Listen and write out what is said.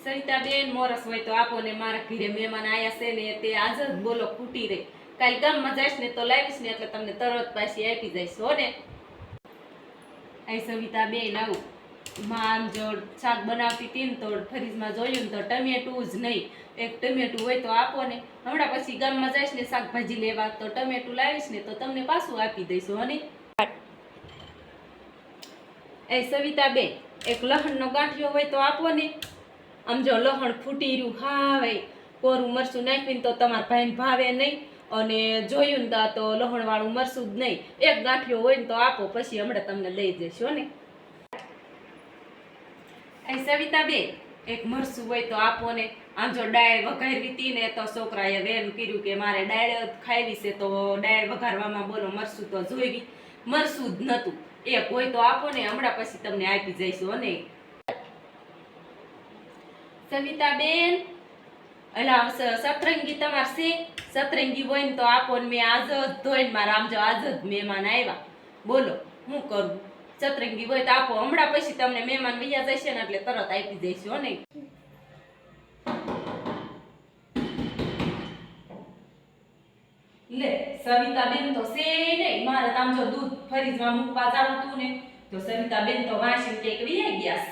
સવિતાબેન મોરસ હોય તો આપો ને, મારા ઘરે મહેમાન આયા છે ને તે આજ જ બોલો ખૂટી રહી. કાલ ગામમાં જઈશ ને તો લાવીશ ને એટલે તમને તરત પાછી આપી જઈશ હો ને. આ સવિતાબેન આવું માં જો શાક બનાવતી હતી ને તો ફ્રીજમાં જોયું ને તો ટમેટું જ નહીં, એક ટમેટું હોય તો આપો ને. હમણાં પછી ગામમાં જઈશ ને શાકભાજી લેવા તો ટમેટું લાવીશ ને તો તમને પાછું આપી દઈશું હો ને. એ સવિતાબેન એક લહણનો ગાંઠિયો હોય તો આપો ને. આમ જો લહણ ફૂટી રહ્યું હાવે કોરું મરચું નાખીને તો તમારા ભાઈને ભાવે નહીં, અને જોયું ને તો લહણ વાળું મરચું જ નહીં. એક ગાંઠિયો હોય ને તો આપો, પછી હમણાં તમને લઈ જઈશ હો ને. એ સવિતાબેન એક મરચું હોય તો આપો ને. આમ જો ડાળ વઘારવી હતી ને તો છોકરાએ વેમ કર્યું કે મારે ડાળ ખાવી છે તો ડાળ વઘારવામાં બોલો મરચું તો જોઈવી, મરચું જ નતું. એક હોય તો આપો ને, હમણાં પછી તમને આપી જઈશું હો ને. સવિતાબેન એલા સતરંગી તમાર છે, સતરંગી હોય ને તો આપો ને. મેં આજ જ ધોઈને મારા આમ જો આજ જ મહેમાન આવ્યા, બોલો શું કરું. સતરંગી હોય તો આપો, હમણાં પછી તમને મહેમાન વૈયા જશે ને એટલે તરત આપી દઈશું હો ને. લે સવિતાબેન તો છે નહીં, મારે આમ જો દૂધ ફ્રીજમાં મૂકવા જાવું હતું ને તો સવિતાબેન તો વાંચીને કે ગયા.